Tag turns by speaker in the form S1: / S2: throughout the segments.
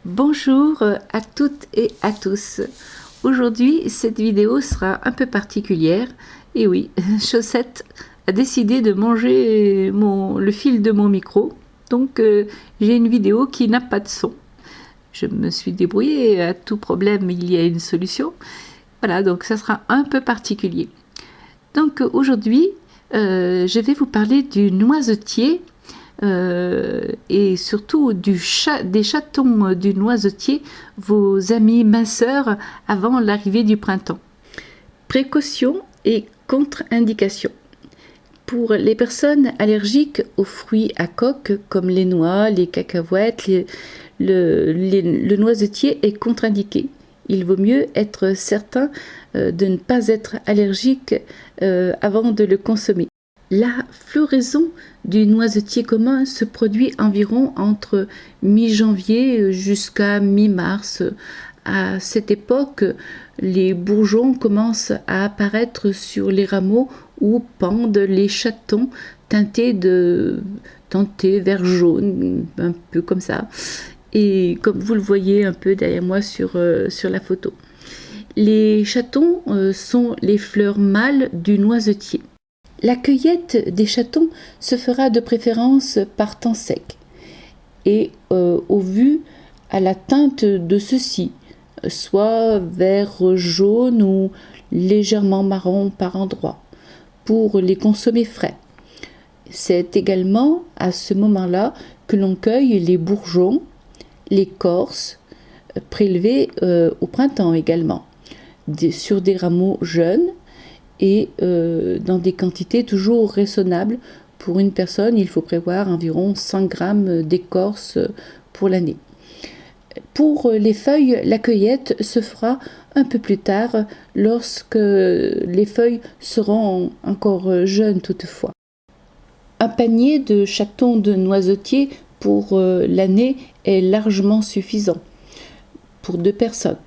S1: Bonjour à toutes et à tous. Aujourd'hui, cette vidéo sera un peu particulière. Et oui, Chaussette a décidé de manger le fil de mon micro. Donc, j'ai une vidéo qui n'a pas de son. Je me suis débrouillée. À tout problème, il y a une solution. Voilà, donc ça sera un peu particulier. Donc, aujourd'hui, je vais vous parler du noisetier. Et surtout des chatons du noisetier, vos amis minceurs avant l'arrivée du printemps. Précautions et contre-indications. Pour les personnes allergiques aux fruits à coque comme les noix, les cacahuètes, le noisetier est contre-indiqué. Il vaut mieux être certain de ne pas être allergique avant de le consommer. La floraison du noisetier commun se produit environ entre mi-janvier jusqu'à mi-mars. À cette époque, les bourgeons commencent à apparaître sur les rameaux où pendent les chatons teintés vert jaune, un peu comme ça. Et comme vous le voyez un peu derrière moi sur la photo. Les chatons sont les fleurs mâles du noisetier. La cueillette des chatons se fera de préférence par temps sec et au vu à la teinte de ceux-ci, soit vert jaune ou légèrement marron par endroits, pour les consommer frais. C'est également à ce moment-là que l'on cueille les bourgeons, l'écorce, prélevés au printemps également, sur des rameaux jeunes, et dans des quantités toujours raisonnables. Pour une personne, il faut prévoir environ 100 grammes d'écorce pour l'année. Pour les feuilles, la cueillette se fera un peu plus tard, lorsque les feuilles seront encore jeunes toutefois. Un panier de chatons de noisetier pour l'année est largement suffisant pour 2 personnes.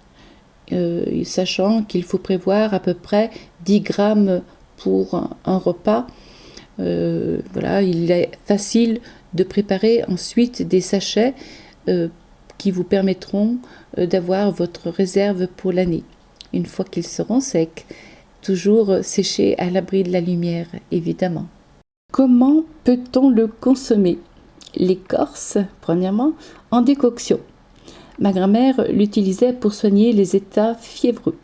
S1: Sachant qu'il faut prévoir à peu près 10 grammes pour un repas. Voilà, il est facile de préparer ensuite des sachets qui vous permettront d'avoir votre réserve pour l'année. Une fois qu'ils seront secs, toujours séchés à l'abri de la lumière, évidemment. Comment peut-on le consommer? L'écorce, premièrement, en décoction. Ma grand-mère l'utilisait pour soigner les états fiévreux.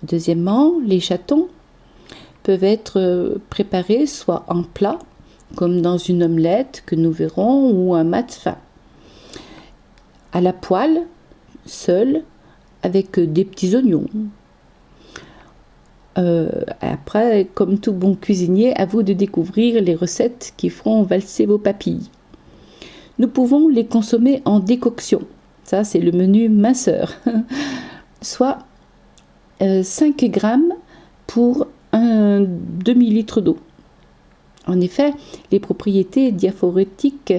S1: Deuxièmement, les chatons peuvent être préparés soit en plat, comme dans une omelette que nous verrons, ou un mat fin. À la poêle, seul, avec des petits oignons. Après, comme tout bon cuisinier, à vous de découvrir les recettes qui feront valser vos papilles. Nous pouvons les consommer en décoction. Ça, c'est le menu minceur. Soit 5 grammes pour un demi-litre d'eau. En effet, les propriétés diaphorétiques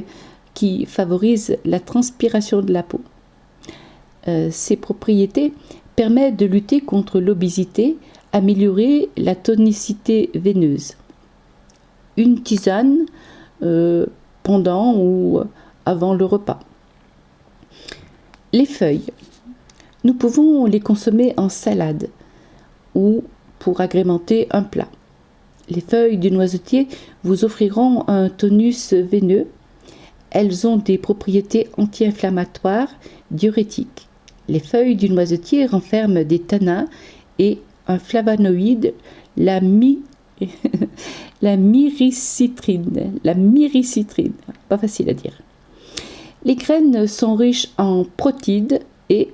S1: qui favorisent la transpiration de la peau. Ces propriétés permettent de lutter contre l'obésité, améliorer la tonicité veineuse. Une tisane pendant ou avant le repas. Les feuilles. Nous pouvons les consommer en salade ou pour agrémenter un plat. Les feuilles du noisetier vous offriront un tonus veineux. Elles ont des propriétés anti-inflammatoires, diurétiques. Les feuilles du noisetier renferment des tanins et un flavonoïde, la myricitrine. Pas facile à dire. Les graines sont riches en protides et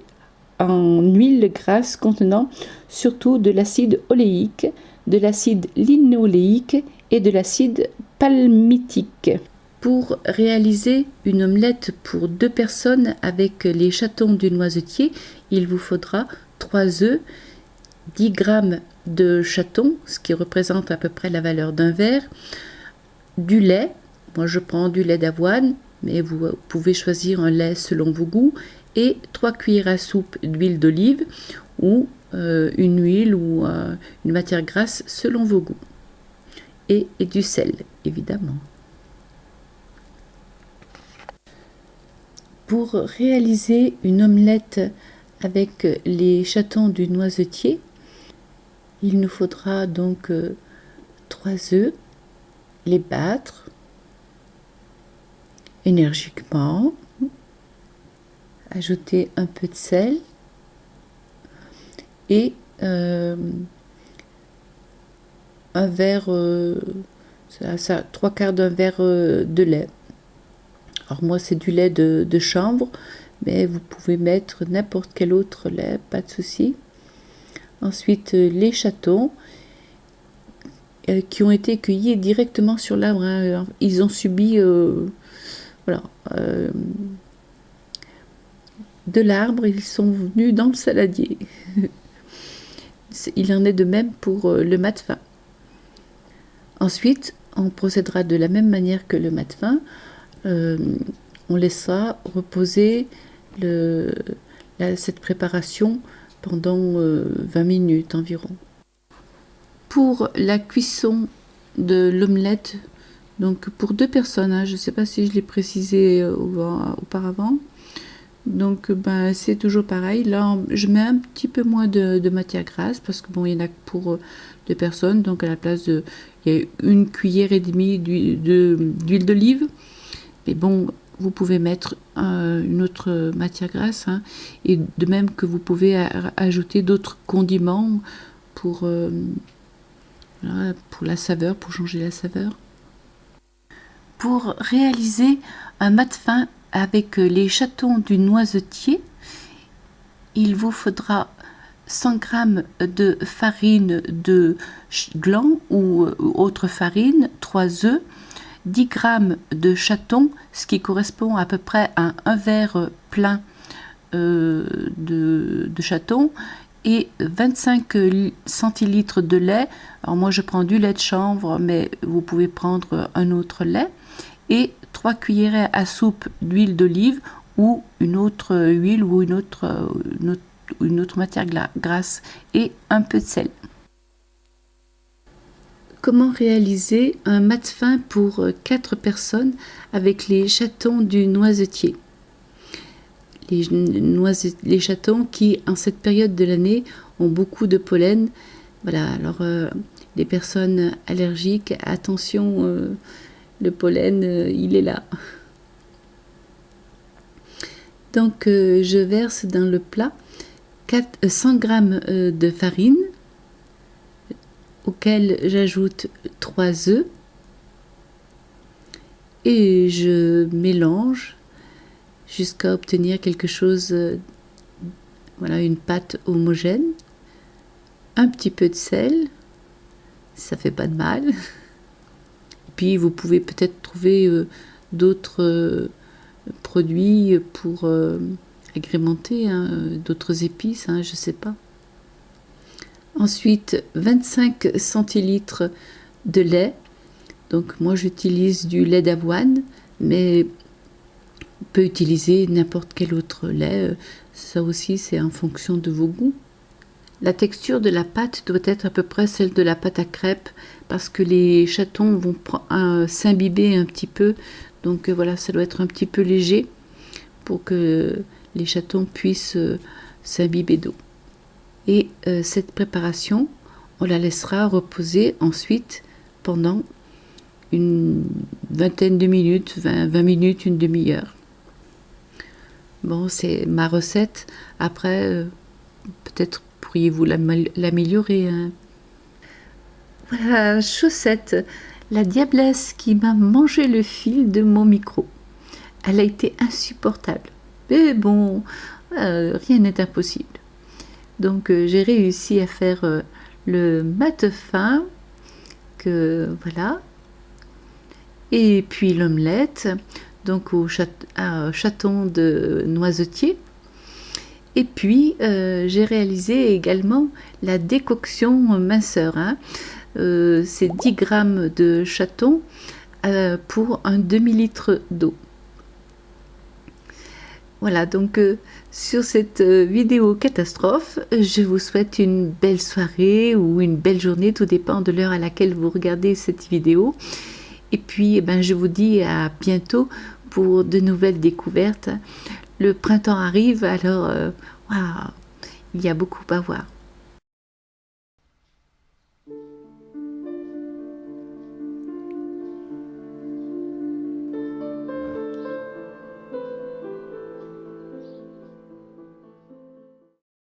S1: en huile grasse contenant surtout de l'acide oléique, de l'acide linoléique et de l'acide palmitique. Pour réaliser une omelette pour 2 personnes avec les chatons du noisetier, il vous faudra 3 œufs, 10 grammes de chatons, ce qui représente à peu près la valeur d'un verre, du lait, moi je prends du lait d'avoine, mais vous pouvez choisir un lait selon vos goûts, et 3 cuillères à soupe d'huile d'olive ou une huile ou une matière grasse selon vos goûts. Et du sel, évidemment. Pour réaliser une omelette avec les chatons du noisetier, il nous faudra donc 3 œufs, les battre énergiquement, ajouter un peu de sel et un verre, 3/4 d'un verre de lait. Alors moi c'est du lait de chanvre, mais vous pouvez mettre n'importe quel autre lait, pas de souci. Ensuite les chatons qui ont été cueillis directement sur l'arbre, hein. Ils ont subi voilà, de l'arbre, ils sont venus dans le saladier. Il en est de même pour le mat fin. Ensuite, on procédera de la même manière que le mat fin. On laissera reposer cette préparation pendant 20 minutes environ. Pour la cuisson de l'omelette, donc pour 2 personnes, hein, je ne sais pas si je l'ai précisé auparavant, donc c'est toujours pareil. Là je mets un petit peu moins de matière grasse parce que bon, il y en a pour 2 personnes, donc à la place il y a 1,5 cuillère d'huile d'olive, mais bon, vous pouvez mettre une autre matière grasse, hein, et de même que vous pouvez ajouter d'autres condiments pour la saveur, pour changer la saveur. Pour réaliser un mat fin avec les chatons du noisetier, il vous faudra 100 g de farine de gland ou autre farine, 3 œufs, 10 g de chatons, ce qui correspond à peu près à un verre plein de chatons, et 25 centilitres de lait. Alors moi je prends du lait de chanvre, mais vous pouvez prendre un autre lait, et 3 cuillerées à soupe d'huile d'olive ou une autre huile ou une autre matière grasse, et un peu de sel. Comment réaliser un mat fin pour 4 personnes avec les chatons du noisetier? Les chatons qui, en cette période de l'année, ont beaucoup de pollen. Voilà, alors les personnes allergiques, attention, le pollen, il est là. Donc je verse dans le plat 100 g de farine, auquel j'ajoute 3 œufs, et je mélange jusqu'à obtenir quelque chose, voilà, une pâte homogène. Un petit peu de sel, ça fait pas de mal. Puis vous pouvez peut-être trouver d'autres produits pour agrémenter, hein, d'autres épices, hein, je sais pas. Ensuite 25 centilitres de lait, donc moi j'utilise du lait d'avoine, mais on peut utiliser n'importe quel autre lait, ça aussi c'est en fonction de vos goûts. La texture de la pâte doit être à peu près celle de la pâte à crêpes, parce que les chatons vont s'imbiber un petit peu, donc voilà, ça doit être un petit peu léger pour que les chatons puissent s'imbiber d'eau. Et cette préparation, on la laissera reposer ensuite pendant une vingtaine de minutes, 20 minutes, une demi-heure. Bon, c'est ma recette. Après, peut-être pourriez-vous l'améliorer, hein. Voilà, Chaussette, la diablesse qui m'a mangé le fil de mon micro. Elle a été insupportable. Mais bon, rien n'est impossible. Donc j'ai réussi à faire le mat fin, voilà, et puis l'omelette, donc au chaton de noisetier. Et puis j'ai réalisé également la décoction minceur, hein. C'est 10 g de chaton pour un demi-litre d'eau. Voilà, donc sur cette vidéo catastrophe, je vous souhaite une belle soirée ou une belle journée, tout dépend de l'heure à laquelle vous regardez cette vidéo. Et puis je vous dis à bientôt pour de nouvelles découvertes. Le printemps arrive, alors waouh, il y a beaucoup à voir.